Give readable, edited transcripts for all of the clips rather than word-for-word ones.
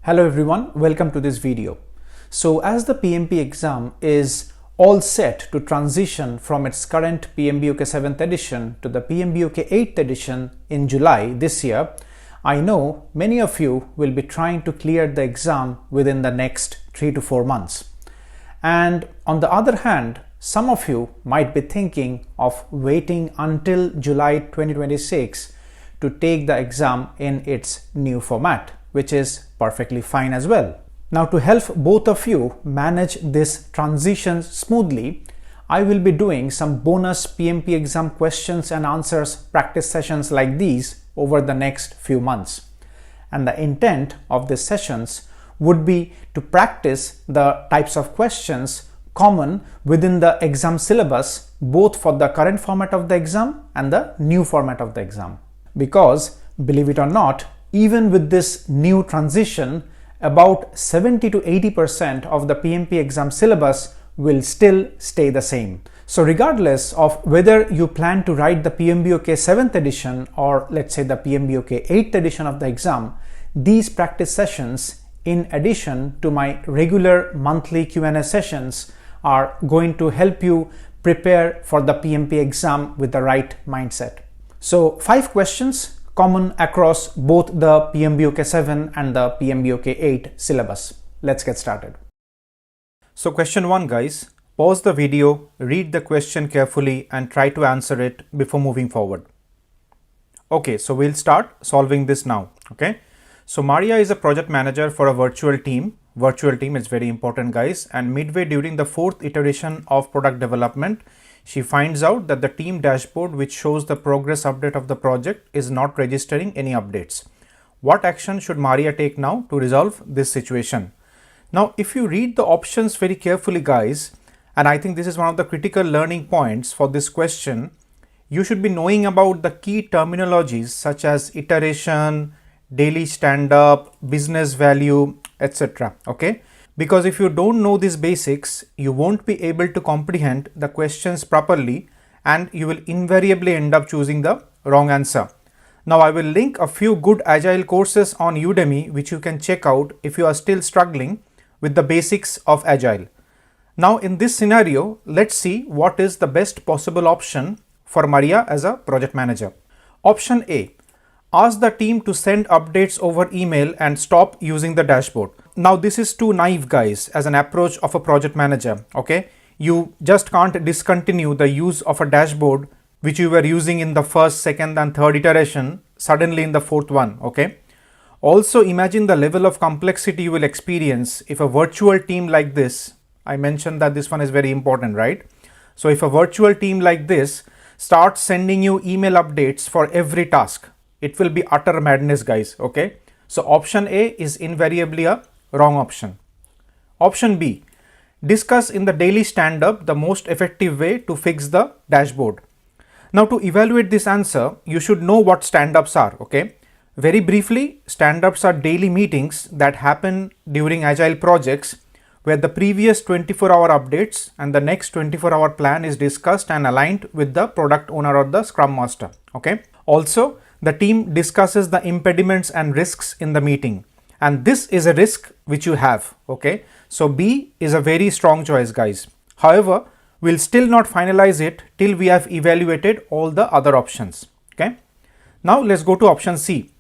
Hello everyone, welcome to this video. So as the PMP exam is all set to transition from its current PMBOK 7th edition to the PMBOK 8th edition in July this year, I know many of you will be trying to clear the exam within the next 3 to 4 months. And on the other hand, some of you might be thinking of waiting until July 2026 to take the exam in its new format, which is perfectly fine as well. Now, to help both of you manage this transition smoothly, I will be doing some bonus PMP exam questions and answers practice sessions like these over the next few months. And the intent of these sessions would be to practice the types of questions common within the exam syllabus, both for the current format of the exam and the new format of the exam. Because, believe it or not, even with this new transition, about 70 to 80% of the PMP exam syllabus will still stay the same. So regardless of whether you plan to write the PMBOK 7th edition or let's say the PMBOK 8th edition of the exam, these practice sessions, in addition to my regular monthly Q&A sessions, are going to help you prepare for the PMP exam with the right mindset. So 5 questions common across both the PMBOK 7 and the PMBOK 8 syllabus. Let's get started. So question 1, guys, pause the video, read the question carefully and try to answer it before moving forward. Okay, so we'll start solving this now. Okay, so Maria is a project manager for a virtual team. Virtual team is very important, guys, and midway during the 4th iteration of product development, she finds out that the team dashboard, which shows the progress update of the project, is not registering any updates. What action should Maria take now to resolve this situation? Now, if you read the options very carefully, guys, and I think this is one of the critical learning points for this question, you should be knowing about the key terminologies such as iteration, daily stand-up, business value, etc. Okay? Because if you don't know these basics, you won't be able to comprehend the questions properly and you will invariably end up choosing the wrong answer. Now, I will link a few good Agile courses on Udemy which you can check out if you are still struggling with the basics of Agile. Now, in this scenario, let's see what is the best possible option for Maria as a project manager. Option A. Ask the team to send updates over email and stop using the dashboard. Now, this is too naive, guys, as an approach of a project manager. Okay, you just can't discontinue the use of a dashboard which you were using in the first, second and third iteration suddenly in the 4th one. Okay, also imagine the level of complexity you will experience if a virtual team like this, I mentioned that this one is very important, right? So if a virtual team like this starts sending you email updates for every task, it will be utter madness, guys. Okay, so option A is invariably a wrong option. Option B. Discuss in the daily stand-up the most effective way to fix the dashboard. Now, to evaluate this answer, you should know what stand-ups are. Okay, very briefly, stand-ups are daily meetings that happen during Agile projects where the previous 24-hour updates and the next 24-hour plan is discussed and aligned with the product owner or the scrum master. Okay, also the team discusses the impediments and risks in the meeting, and this is a risk which you have. Okay, so B is a very strong choice, guys. However, we'll still not finalize it till we have evaluated all the other options. Okay, now let's go to option C.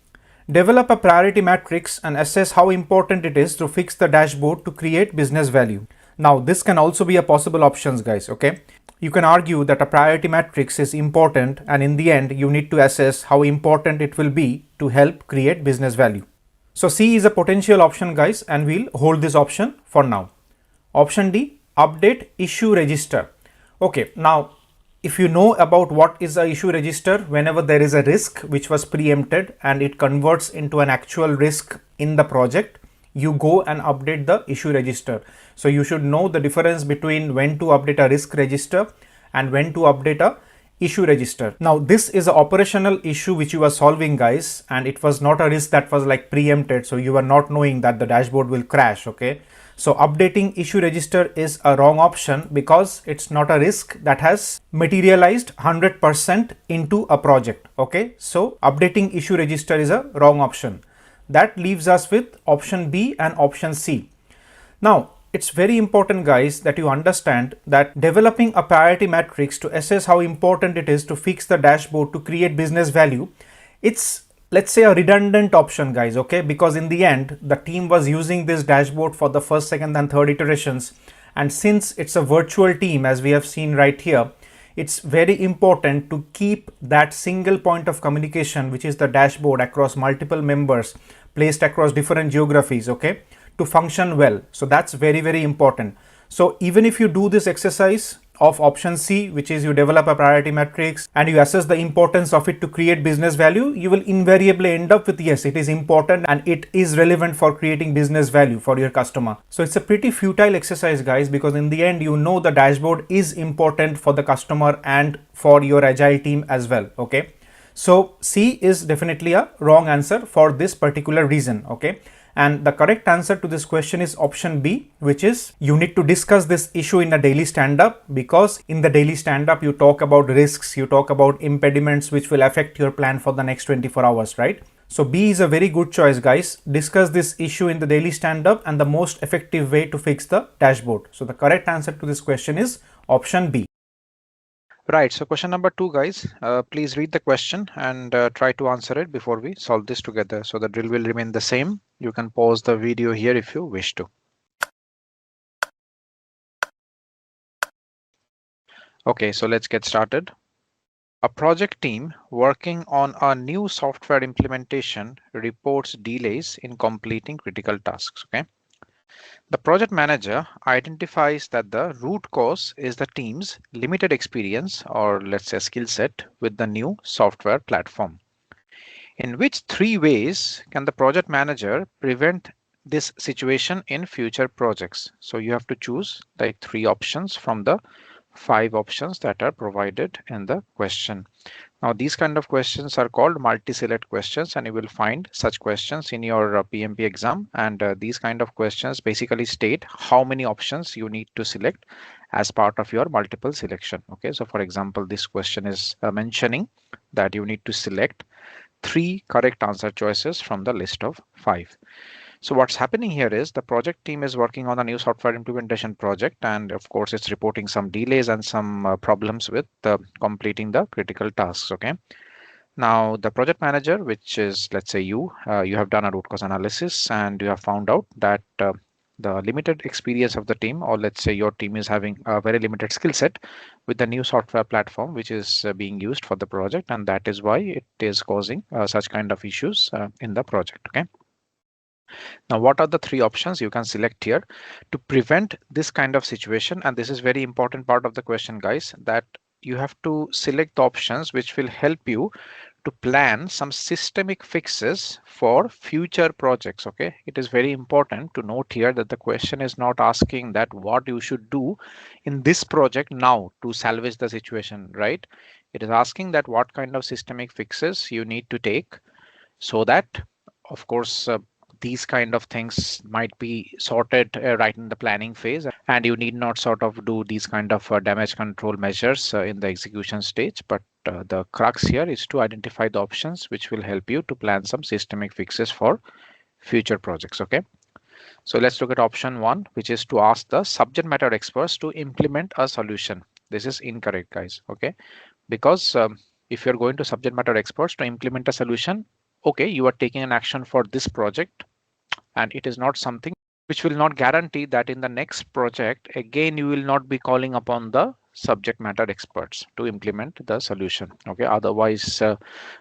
Develop a priority matrix and assess how important it is to fix the dashboard to create business value. Now, this can also be a possible options, guys. Okay, you can argue that a priority matrix is important and in the end you need to assess how important it will be to help create business value. So C is a potential option, guys, and we'll hold this option for now. Option D, update issue register. Okay, now if you know about what is a issue register, whenever there is a risk which was preempted and it converts into an actual risk in the project, you go and update the issue register. So you should know the difference between when to update a risk register and when to update a issue register. Now, this is an operational issue which you are solving, guys, and it was not a risk that was like preempted. So you are not knowing that the dashboard will crash. Okay, so updating issue register is a wrong option because it's not a risk that has materialized 100% into a project. Okay, so updating issue register is a wrong option. That leaves us with option B and option C. Now, it's very important, guys, that you understand that developing a priority matrix to assess how important it is to fix the dashboard to create business value, it's, let's say, a redundant option, guys, okay? Because in the end, the team was using this dashboard for the first, second, and third iterations. And since it's a virtual team, as we have seen right here, it's very important to keep that single point of communication, which is the dashboard, across multiple members placed across different geographies, okay, to function well. So that's very, very important. So even if you do this exercise of option C, which is you develop a priority matrix and you assess the importance of it to create business value, you will invariably end up with yes, it is important and it is relevant for creating business value for your customer. So it's a pretty futile exercise, guys, because in the end, you know, the dashboard is important for the customer and for your agile team as well, okay? So C is definitely a wrong answer for this particular reason, okay? And the correct answer to this question is option B, which is you need to discuss this issue in a daily stand-up, because in the daily stand-up, you talk about risks, you talk about impediments which will affect your plan for the next 24 hours, right? So B is a very good choice, guys. Discuss this issue in the daily stand-up and the most effective way to fix the dashboard. So the correct answer to this question is option B. Right, so question number 2, guys, please read the question and try to answer it before we solve this together. So the drill will remain the same. You can pause the video here if you wish to. Okay, so let's get started. A project team working on a new software implementation reports delays in completing critical tasks, okay? The project manager identifies that the root cause is the team's limited experience, or let's say skill set, with the new software platform. In which 3 ways can the project manager prevent this situation in future projects? So you have to choose like 3 options from the 5 options that are provided in the question. Now, these kind of questions are called multi-select questions, and you will find such questions in your PMP exam. And these kind of questions basically state how many options you need to select as part of your multiple selection. Okay, so for example, this question is mentioning that you need to select 3 correct answer choices from the list of 5. So what's happening here is the project team is working on a new software implementation project, and of course it's reporting some delays and some problems with completing the critical tasks. Okay. Now the project manager, which is, let's say you have done a root cause analysis and you have found out that the limited experience of the team, or let's say your team, is having a very limited skill set with the new software platform which is being used for the project, and that is why it is causing such kind of issues in the project. Okay. Now, what are the 3 options you can select here to prevent this kind of situation? And this is very important part of the question, guys, that you have to select the options which will help you to plan some systemic fixes for future projects. Okay, it is very important to note here that the question is not asking that what you should do in this project now to salvage the situation, right? It is asking that what kind of systemic fixes you need to take so that, of course, these kind of things might be sorted right in the planning phase, and you need not sort of do these kind of damage control measures in the execution stage. But the crux here is to identify the options which will help you to plan some systemic fixes for future projects. Okay, so let's look at option 1, which is to ask the subject matter experts to implement a solution. This is incorrect, guys. Okay, because if you're going to subject matter experts to implement a solution, okay, you are taking an action for this project, and it is not something which will not guarantee that in the next project again you will not be calling upon the subject matter experts to implement the solution. Okay, otherwise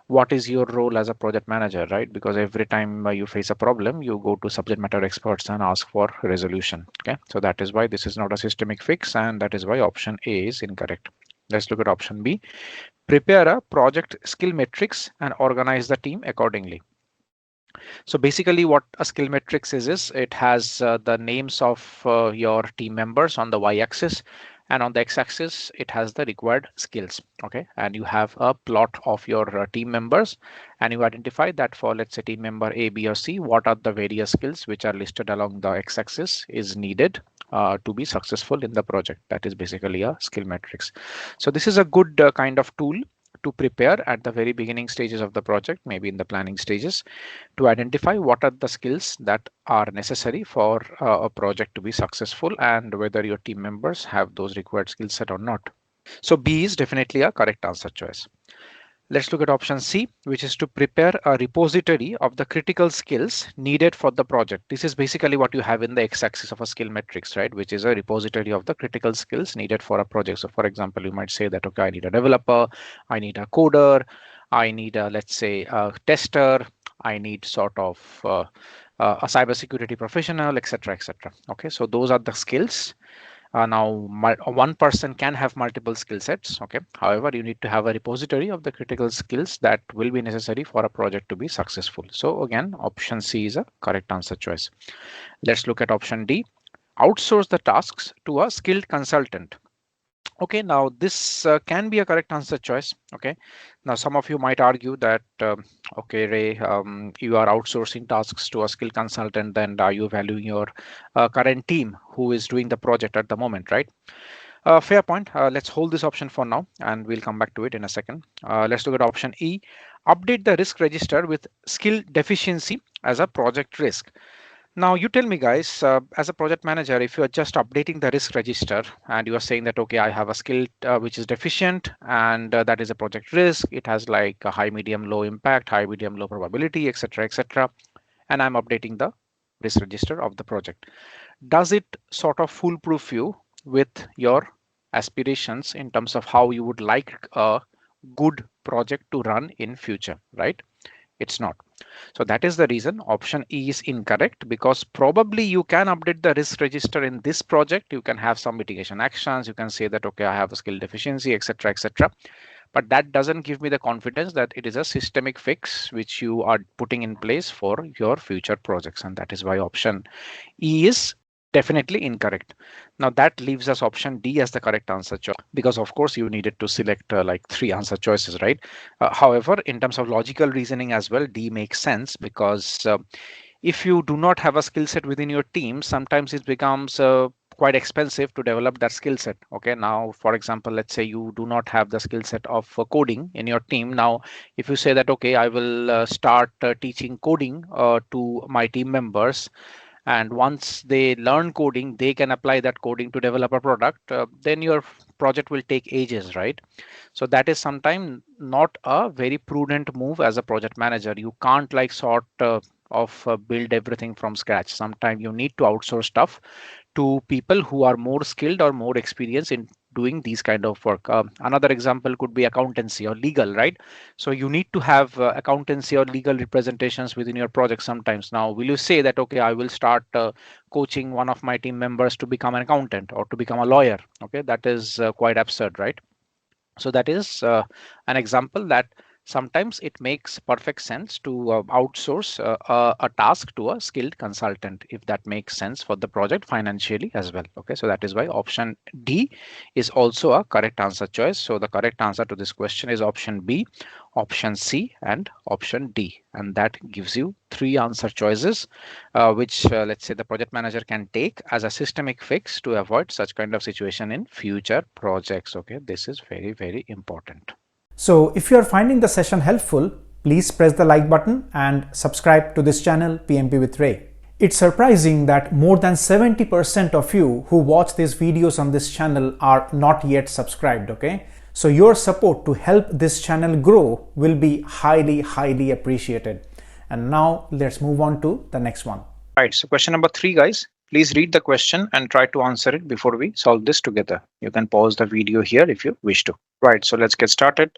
what is your role as a project manager, right? Because every time you face a problem, you go to subject matter experts and ask for resolution. Okay, so that is why this is not a systemic fix, and that is why option A is incorrect. Let's look at option B. Prepare a project skill matrix and organize the team accordingly. So basically what a skill matrix is it has the names of your team members on the y-axis, and on the x-axis it has the required skills. Okay, and you have a plot of your team members, and you identify that for, let's say, team member A, B, or C, what are the various skills which are listed along the x-axis is needed to be successful in the project. That is basically a skill matrix. So this is a good kind of tool to prepare at the very beginning stages of the project, maybe in the planning stages, to identify what are the skills that are necessary for a project to be successful and whether your team members have those required skill set or not. So B is definitely a correct answer choice. Let's look at option C, which is to prepare a repository of the critical skills needed for the project. This is basically what you have in the x-axis of a skill matrix, right? Which is a repository of the critical skills needed for a project. So for example, you might say that, okay, I need a developer, I need a coder, I need a, let's say, a tester, I need sort of a cybersecurity professional, etc., etc. Okay, so those are the skills. Now, one person can have multiple skill sets. Okay. However, you need to have a repository of the critical skills that will be necessary for a project to be successful. So again, option C is a correct answer choice. Let's look at option D. Outsource the tasks to a skilled consultant. Okay, now this can be a correct answer choice. Okay, now some of you might argue that, okay, Ray, you are outsourcing tasks to a skill consultant, then are you valuing your current team who is doing the project at the moment, right? Fair point. Let's hold this option for now and we'll come back to it in a second. Let's look at option E. Update the risk register with skill deficiency as a project risk. Now you tell me guys, as a project manager, if you are just updating the risk register and you are saying that, okay, I have a skill which is deficient and that is a project risk. It has like a high, medium, low impact, high, medium, low probability, etc., etc. And I'm updating the risk register of the project. Does it sort of foolproof you with your aspirations in terms of how you would like a good project to run in future, right? It's not. So that is the reason option E is incorrect, because probably you can update the risk register in this project. You can have some mitigation actions. You can say that, okay, I have a skill deficiency, etc., etc. But that doesn't give me the confidence that it is a systemic fix which you are putting in place for your future projects. And that is why option E is definitely incorrect. Now that leaves us option D as the correct answer choice, because of course you needed to select like 3 answer choices, right? However, in terms of logical reasoning as well, D makes sense, because if you do not have a skill set within your team, sometimes it becomes quite expensive to develop that skill set. Okay, now for example, let's say you do not have the skill set of coding in your team. Now if you say that, okay, I will start teaching coding to my team members, and once they learn coding, they can apply that coding to develop a product, then your project will take ages, right? So that is sometimes not a very prudent move as a project manager. You can't like sort of build everything from scratch. Sometimes you need to outsource stuff to people who are more skilled or more experienced in doing these kind of work. Another example could be accountancy or legal, right? So you need to have accountancy or legal representations within your project sometimes. Now, will you say that, okay, I will start coaching one of my team members to become an accountant or to become a lawyer? Okay, that is quite absurd, right? So that is an example that sometimes it makes perfect sense to outsource a task to a skilled consultant, if that makes sense for the project financially as well. Okay, so that is why option D is also a correct answer choice. So the correct answer to this question is option B, option C, and option D. And that gives you 3 answer choices, which let's say the project manager can take as a systemic fix to avoid such kind of situation in future projects. Okay, this is very, very important. So if you are finding the session helpful, please press the like button and subscribe to this channel, PMP with Ray. It's surprising that more than 70% of you who watch these videos on this channel are not yet subscribed, okay? So your support to help this channel grow will be highly, highly appreciated. And now let's move on to the next one. Right, so question number 3, guys. Please read the question and try to answer it before we solve this together. You can pause the video here if you wish to. Right, so let's get started.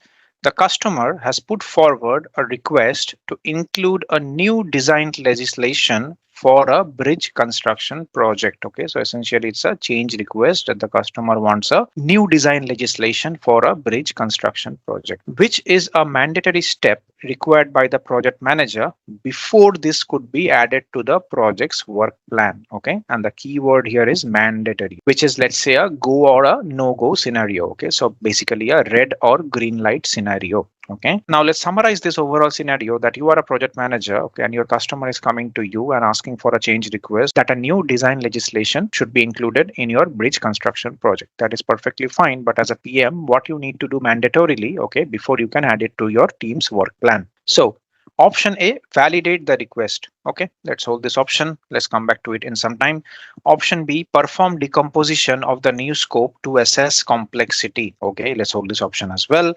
The customer has put forward a request to include a new designed legislation for a bridge construction project. Okay, so essentially it's a change request that the customer wants a new design legislation for a bridge construction project, which is a mandatory step required by the project manager before this could be added to the project's work plan. Okay, and the key word here is mandatory, which is, let's say, a go or a no-go scenario. Okay, so basically a red or green light scenario. Okay, now let's summarize this overall scenario that you are a project manager, okay, and your customer is coming to you and asking for a change request that a new design legislation should be included in your bridge construction project. That is perfectly fine, but as a PM, what you need to do mandatorily, okay, before you can add it to your team's work plan. So option A, validate the request. Okay, let's hold this option. Let's come back to it in some time. Option B, perform decomposition of the new scope to assess complexity. Okay, let's hold this option as well.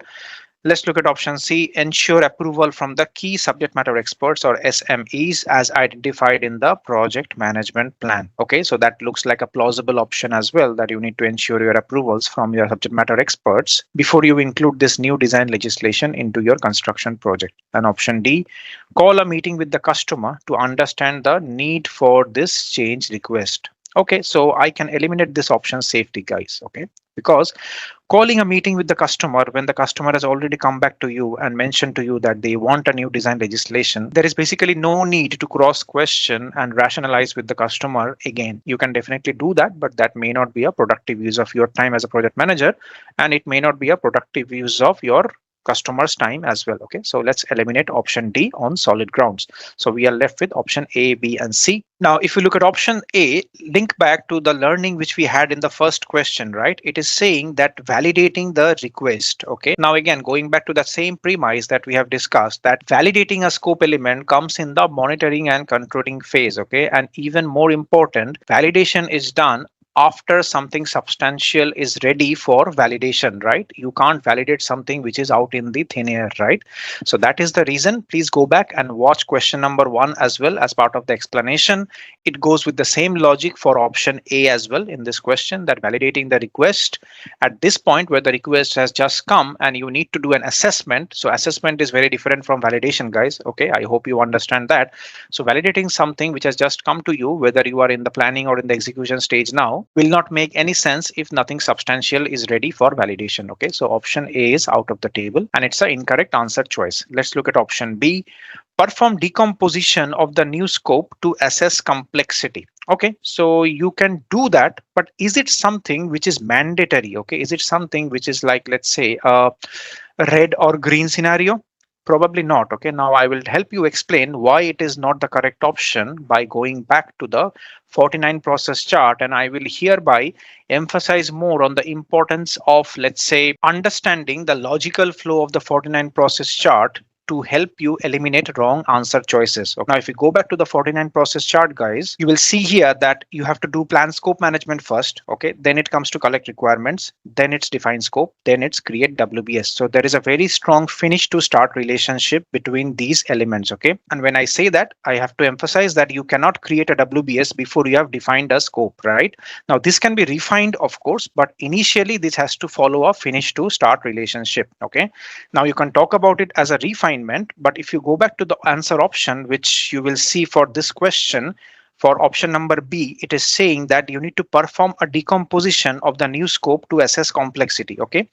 Let's look at option C, ensure approval from the key subject matter experts or SMEs as identified in the project management plan. Okay, so that looks like a plausible option as well, that you need to ensure your approvals from your subject matter experts before you include this new design legislation into your construction project. And option D, call a meeting with the customer to understand the need for this change request. Okay, so I can eliminate this option safety, guys. Okay, because calling a meeting with the customer when the customer has already come back to you and mentioned to you that they want a new design legislation, there is basically no need to cross question and rationalize with the customer again. You can definitely do that, but that may not be a productive use of your time as a project manager, and it may not be a productive use of your customer's time as well. Okay, so let's eliminate option D on solid grounds. So we are left with option A, B, and C. Now, if you look at option A, link back to the learning which we had in the first question, right? It is saying that validating the request. Okay, now again, going back to that same premise that we have discussed, that validating a scope element comes in the monitoring and controlling phase. Okay, and even more important, validation is done after something substantial is ready for validation, right? You can't validate something which is out in the thin air, right? So that is the reason. Please go back and watch question number 1 as well as part of the explanation. It goes with the same logic for option A as well in this question, that validating the request at this point where the request has just come and you need to do an assessment. So assessment is very different from validation, guys. Okay, I hope you understand that. So validating something which has just come to you, whether you are in the planning or in the execution stage now, will not make any sense if nothing substantial is ready for validation. Okay, so option A is out of the table and it's an incorrect answer choice. Let's look at option B, perform decomposition of the new scope to assess complexity. Okay, so you can do that, but is it something which is mandatory? Okay, is it something which is like, let's say, a red or green scenario? Probably not. Okay, now I will help you explain why it is not the correct option by going back to the 49 process chart, and I will hereby emphasize more on the importance of, let's say, understanding the logical flow of the 49 process chart to help you eliminate wrong answer choices. Okay. Now, if you go back to the 49 process chart, guys, you will see here that you have to do plan scope management first. Okay, then it comes to collect requirements, then it's define scope, then it's create WBS. So there is a very strong finish to start relationship between these elements. Okay, and when I say that, I have to emphasize that you cannot create a WBS before you have defined a scope, right? Now, this can be refined, of course, but initially this has to follow a finish to start relationship. Okay, now you can talk about it as a refinement, but if you go back to the answer option, which you will see for this question, for option number B, it is saying that you need to perform a decomposition of the new scope to assess complexity. Okay.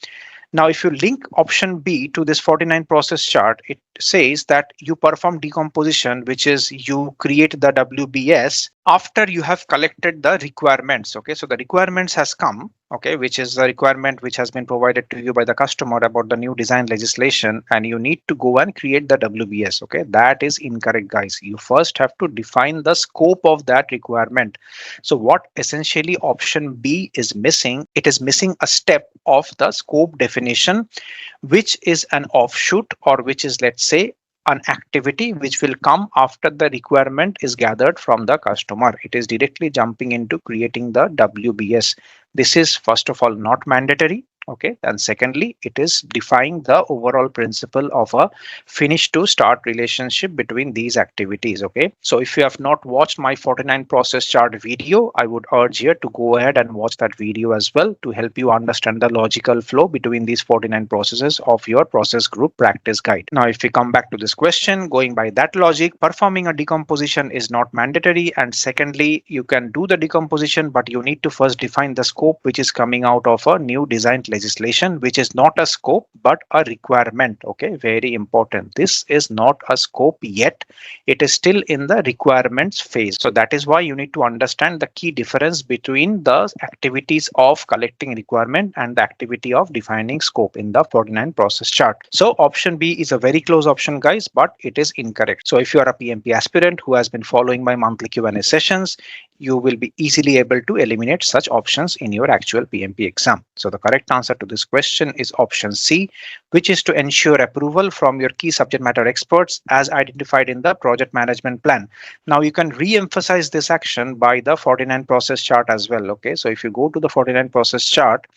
Now, if you link option B to this 49 process chart, it says that you perform decomposition, which is you create the WBS after you have collected the requirements. Okay, so the requirements has come, okay, which is the requirement which has been provided to you by the customer about the new design legislation, and you need to go and create the WBS. Okay, that is incorrect, guys. You first have to define the scope of that requirement. So what essentially option B is missing, it is missing a step of the scope definition, which is an offshoot, or which is, let's say, an activity which will come after the requirement is gathered from the customer. It is directly jumping into creating the WBS. This is, first of all, not mandatory. Okay, and secondly, it is defying the overall principle of a finish to start relationship between these activities. Okay, so if you have not watched my 49 process chart video, I would urge you to go ahead and watch that video as well to help you understand the logical flow between these 49 processes of your process group practice guide. Now, if we come back to this question, going by that logic, performing a decomposition is not mandatory, and secondly, you can do the decomposition, but you need to first define the scope which is coming out of a new design legislation, which is not a scope but a requirement. Okay, very important. This is not a scope yet. It is still in the requirements phase. So that is why you need to understand the key difference between the activities of collecting requirement and the activity of defining scope in the 49 process chart. So option B is a very close option, guys, but it is incorrect. So if you are a PMP aspirant who has been following my monthly Q&A sessions, you will be easily able to eliminate such options in your actual PMP exam. So the correct answer to this question is option C, which is to ensure approval from your key subject matter experts as identified in the project management plan. Now you can re-emphasize this action by the 49 process chart as well. Okay, so if you go to the 49 process chart,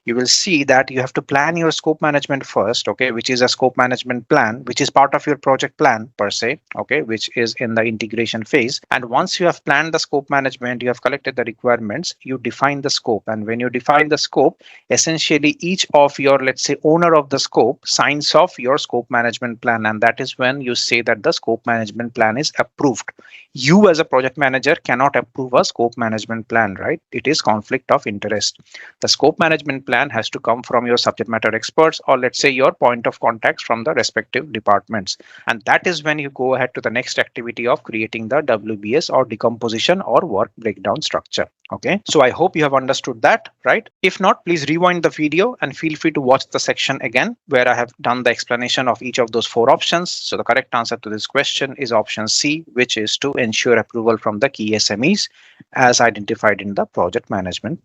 you will see that you have to plan your scope management first, okay, which is a scope management plan, which is part of your project plan per se, okay, which is in the integration phase. And once you have planned the scope management, you have collected the requirements, you define the scope. And when you define the scope, essentially each of your, let's say, owner of the scope signs off your scope management plan. And that is when you say that the scope management plan is approved. You as a project manager cannot approve a scope management plan, right? It is conflict of interest. The scope management plan has to come from your subject matter experts, or let's say your point of contacts from the respective departments. And that is when you go ahead to the next activity of creating the WBS or decomposition or work breakdown structure. Okay, so I hope you have understood that, right? If not, please rewind the video and feel free to watch the section again where I have done the explanation of each of those 4 options. So the correct answer to this question is option C, which is to ensure approval from the key SMEs as identified in the project management.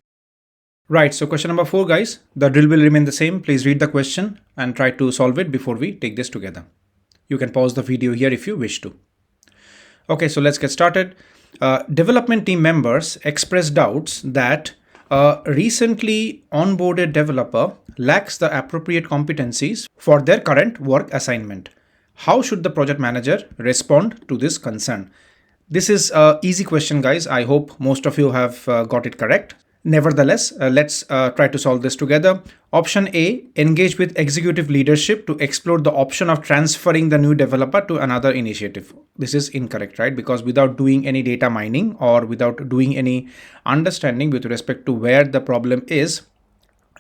Right, so question number 4, guys. The drill will remain the same. Please read the question and try to solve it before we take this together. You can pause the video here if you wish to. Okay, so let's get started. Development team members express doubts that a recently onboarded developer lacks the appropriate competencies for their current work assignment. How should the project manager respond to this concern? This is an easy question, guys. I hope most of you have got it correct. Nevertheless, let's try to solve this together. Option A, engage with executive leadership to explore the option of transferring the new developer to another initiative. This is incorrect, right? Because without doing any data mining or without doing any understanding with respect to where the problem is,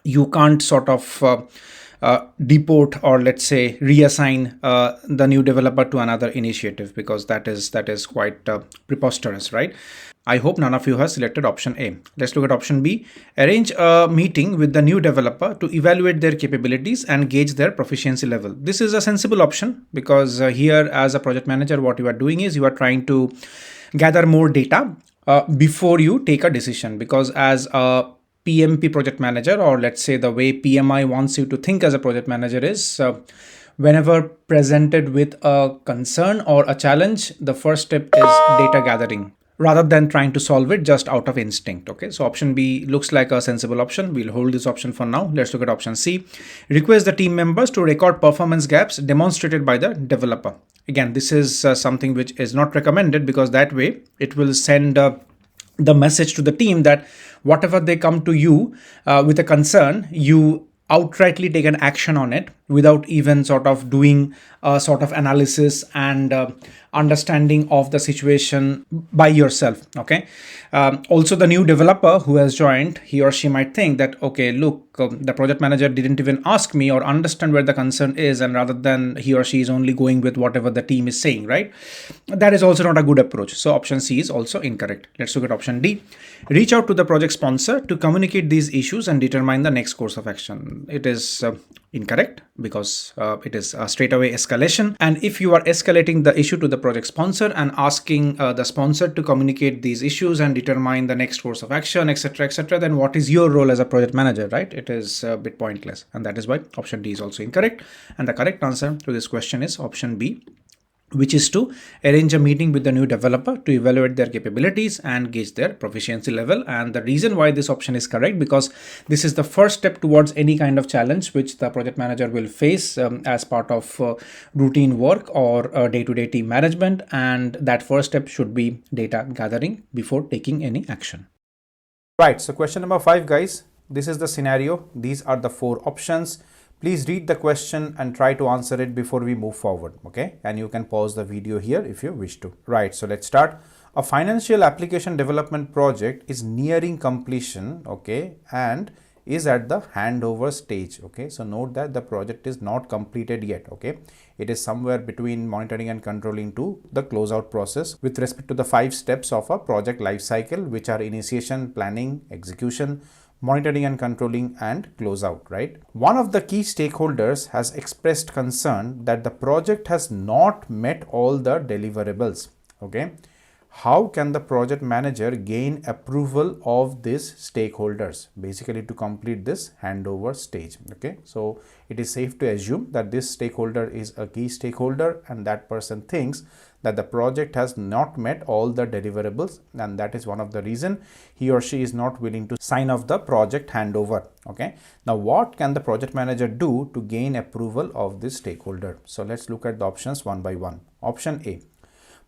you can't sort of deport or let's say reassign the new developer to another initiative, because that is quite preposterous, right? I hope none of you has selected option A. Let's look at option B. Arrange a meeting with the new developer to evaluate their capabilities and gauge their proficiency level. This is a sensible option because here as a project manager, what you are doing is you are trying to gather more data before you take a decision, because as a PMP project manager, or let's say the way PMI wants you to think as a project manager is whenever presented with a concern or a challenge, the first step is data gathering rather than trying to solve it just out of instinct. Okay, so option B looks like a sensible option. We'll hold this option for now. Let's look at option C. Request the team members to record performance gaps demonstrated by the developer. Again, this is something which is not recommended, because that way it will send the message to the team that whatever they come to you with a concern, you outrightly take an action on it without even sort of doing a sort of analysis and understanding of the situation by yourself. Okay. Also, the new developer who has joined, he or she might think that, okay, look, the project manager didn't even ask me or understand where the concern is, and rather than he or she is only going with whatever the team is saying, right? That is also not a good approach. So option C is also incorrect. Let's look at option D. Reach out to the project sponsor to communicate these issues and determine the next course of action. It is incorrect because it is a straightaway escalation. And if you are escalating the issue to the project sponsor and asking the sponsor to communicate these issues and determine the next course of action, etc., then what is your role as a project manager, right? It is a bit pointless. And that is why option D is also incorrect. And the correct answer to this question is option B, which is to arrange a meeting with the new developer to evaluate their capabilities and gauge their proficiency level. And the reason why this option is correct, because this is the first step towards any kind of challenge which the project manager will face as part of routine work or day-to-day team management. And that first step should be data gathering before taking any action. Right, so question number 5, guys. This is the scenario. These are the 4 options. Please read the question and try to answer it before we move forward, okay? And you can pause the video here if you wish to. Right, so let's start. A financial application development project is nearing completion, okay? And is at the handover stage. Okay, so note that the project is not completed yet. Okay, it is somewhere between monitoring and controlling to the closeout process with respect to the 5 steps of a project life cycle, which are initiation, planning, execution, monitoring and controlling, and closeout, right? One of the key stakeholders has expressed concern that the project has not met all the deliverables. Okay, how can the project manager gain approval of these stakeholders basically to complete this handover stage? Okay, so it is safe to assume that this stakeholder is a key stakeholder and that person thinks that the project has not met all the deliverables, and that is one of the reason he or she is not willing to sign off the project handover. Okay, now what can the project manager do to gain approval of this stakeholder? So let's look at the options one by one. Option A: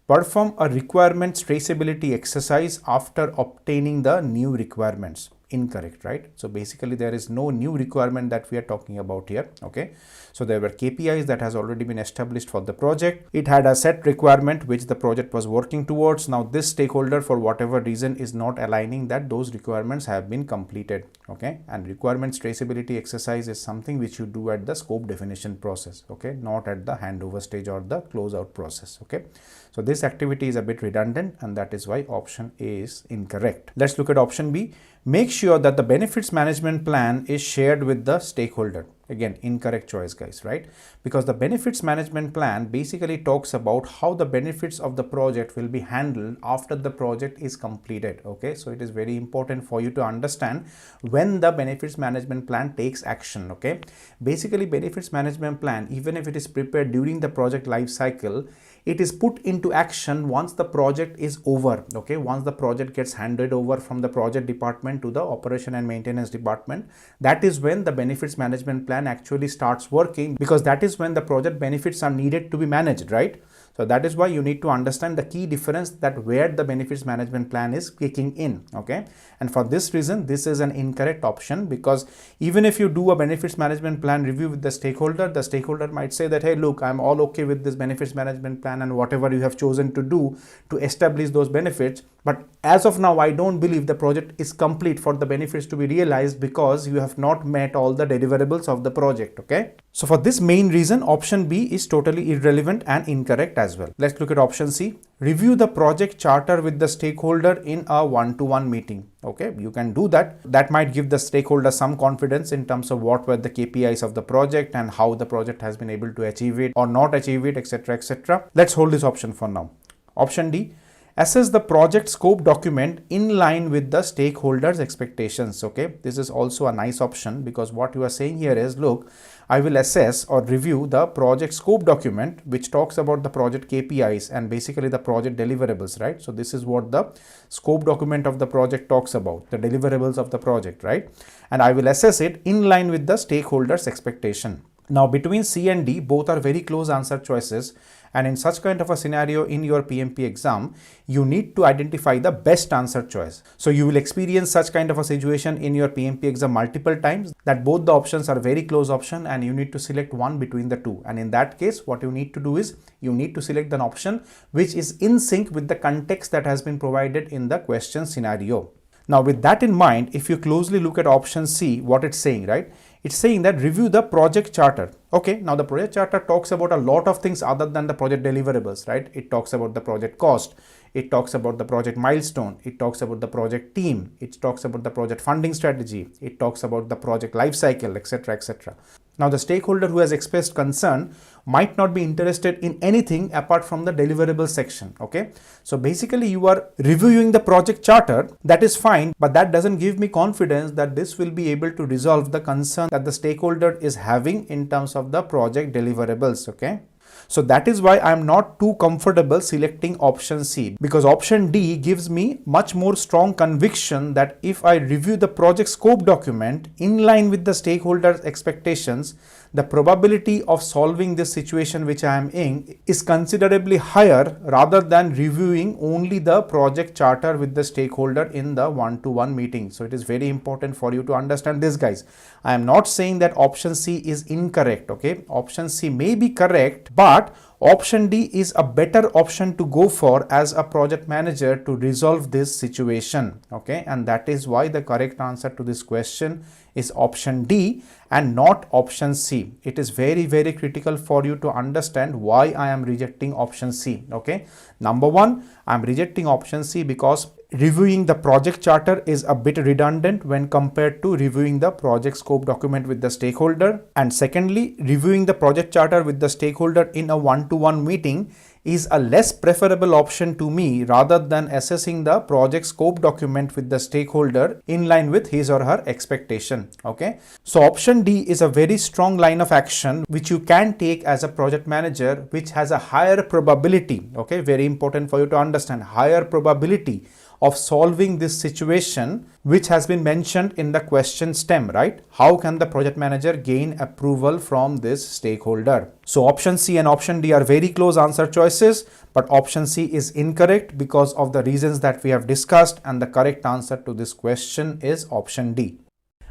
perform a requirements traceability exercise after obtaining the new requirements. Incorrect, right? So basically there is no new requirement that we are talking about here. Okay, so there were KPIs that has already been established for the project. It had a set requirement which the project was working towards. Now this stakeholder, for whatever reason, is not aligning that those requirements have been completed. Okay, and requirements traceability exercise is something which you do at the scope definition process. Okay, not at the handover stage or the closeout process. Okay, so this activity is a bit redundant, and that is why option A is incorrect. Let's look at option B. Make sure that the benefits management plan is shared with the stakeholder. Again, incorrect choice, guys, right? Because the benefits management plan basically talks about how the benefits of the project will be handled after the project is completed. Okay, so it is very important for you to understand when the benefits management plan takes action. Okay, basically benefits management plan, even if it is prepared during the project life cycle, it is put into action once the project is over. Okay, once the project gets handed over from the project department to the operation and maintenance department, that is when the benefits management plan actually starts working, because that is when the project benefits are needed to be managed, right? So that is why you need to understand the key difference, that where the benefits management plan is kicking in. Okay, and for this reason this is an incorrect option, because even if you do a benefits management plan review with the stakeholder might say that, hey, look, I'm all okay with this benefits management plan and whatever you have chosen to do to establish those benefits, but as of now I don't believe the project is complete for the benefits to be realized because you have not met all the deliverables of the project. Okay, so for this main reason option B is totally irrelevant and incorrect as well. Let's look at option C. Review the project charter with the stakeholder in a one-to-one meeting. Okay, you can do that. That might give the stakeholder some confidence in terms of what were the KPIs of the project and how the project has been able to achieve it or not achieve it, etc., etc. Let's hold this option for now. Option D. Assess the project scope document in line with the stakeholders' expectations. Okay, this is also a nice option, because what you are saying here is, look, I will assess or review the project scope document which talks about the project KPIs and basically the project deliverables, right? So this is what the scope document of the project talks about, the deliverables of the project, right? And I will assess it in line with the stakeholders' expectation. Now between C and D, both are very close answer choices, and in such kind of a scenario in your PMP exam, you need to identify the best answer choice. So you will experience such kind of a situation in your PMP exam multiple times, that both the options are very close option and you need to select one between the two. And in that case, what you need to do is you need to select an option which is in sync with the context that has been provided in the question scenario. Now with that in mind, if you closely look at option C, what it's saying, right? It's saying that review the project charter. Okay, now the project charter talks about a lot of things other than the project deliverables, right? It talks about the project cost, it talks about the project milestone, it talks about the project team, it talks about the project funding strategy, it talks about the project life cycle, etc., etc. Now the stakeholder who has expressed concern might not be interested in anything apart from the deliverable section. Okay, so basically you are reviewing the project charter, that is fine, but that doesn't give me confidence that this will be able to resolve the concern that the stakeholder is having in terms of the project deliverables. Okay, so that is why I am not too comfortable selecting option C, because option D gives me much more strong conviction that if I review the project scope document in line with the stakeholders' expectations, the probability of solving this situation which I am in is considerably higher rather than reviewing only the project charter with the stakeholder in the one-to-one meeting. So it is very important for you to understand this, guys. I am not saying that option C is incorrect. Okay, option C may be correct, but Option D is a better option to go for as a project manager to resolve this situation. Okay, and that is why the correct answer to this question is option D and not option C. It is very, very critical for you to understand why I am rejecting option C. Okay, number one, I am rejecting option C because reviewing the project charter is a bit redundant when compared to reviewing the project scope document with the stakeholder. And secondly, reviewing the project charter with the stakeholder in a one-to-one meeting is a less preferable option to me rather than assessing the project scope document with the stakeholder in line with his or her expectation. Okay, so option D is a very strong line of action which you can take as a project manager, which has a higher probability. Okay, very important for you to understand, higher probability of solving this situation which has been mentioned in the question stem, right? How can the project manager gain approval from this stakeholder? So option C and option D are very close answer choices, but option C is incorrect because of the reasons that we have discussed, and the correct answer to this question is option D.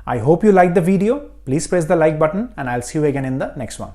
I hope you liked the video. Please press the like button and I'll see you again in the next one.